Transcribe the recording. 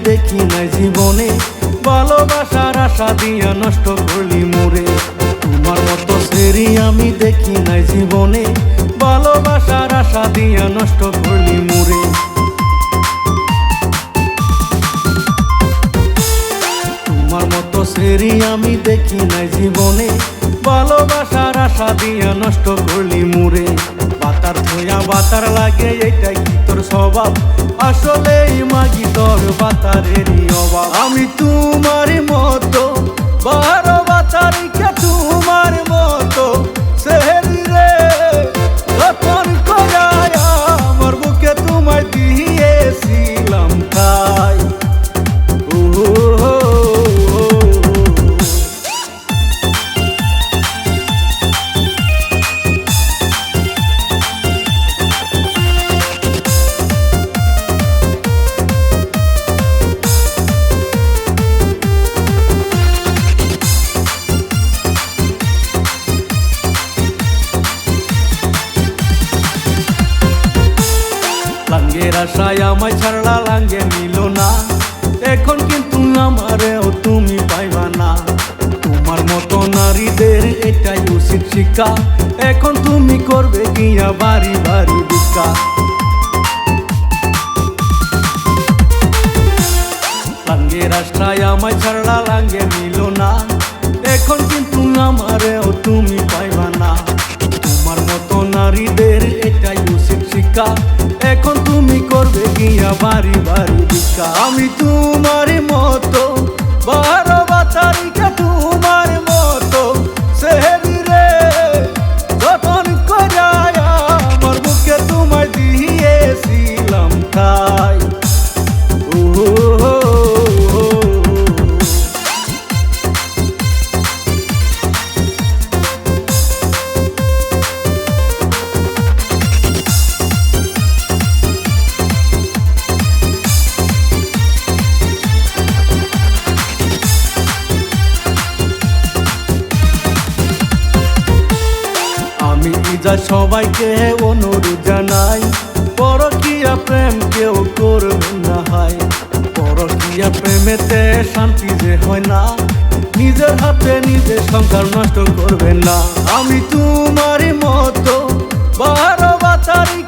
দেখি নাই জীবনে, ভালোবাসার আশা দিয়া নষ্ট করলি মোরে। তোমার মতো সেরি আমি দেখি নাই জীবনে, ভালোবাসার আশা দিয়া নষ্ট করলি মোরে। তোমার মতো সেরি আমি দেখি নাই জীবনে, ভালোবাসার আশা দিয়া নষ্ট করলি মোরে। বাতার ধোয়া বাতার লাগে, এটাই কি তোর স্বভাব? আসলেই মাগি তোর বাতারেরই অভাব। আমি তোমার মতো বারো বাতারিকে তোমার মতো সেহরি রে যতন করায় আমার বুকে তোমায় দিয়েছিলাম তাই। লাঙ্গের আশায় আমায় ছাড়লা লাঙ্গে নিল না, এখন কিন্তু আমারেও তুমি পাইবা না। তোমার মতো নারীদের এটাই উচিত শিক্ষা, এখন তুমি করবে গিয়া বাড়ি বাড়ি ভিক্ষা। লাঙ্গের আশায় আমায় ছাড়লা লাঙ্গে নিল না, এখন কিন্তু আমারেও তুমি পাইবা না। তোমার মতো নারীদের এটাই উচিত শিক্ষা, এখন তুমি করবে গিয়া বাড়ি বাড়ি ভিক্ষা। আমি তোমার মতো বারো বাতারিকে তোমার মতো সেহরি রে যতন করায় আমার বুকে তোমায় দিয়েছিলাম তাই। আমি যা সবাইকে অনুরোধ জানাই, পরকীয়া প্রেম কেউ করবে না হাই। পরকীয়া প্রেমেতে শান্তি যে হয় না, নিজের হাতে নিজে সংসার নষ্ট করবে না। আমি তোমার মতো বারো বাতারি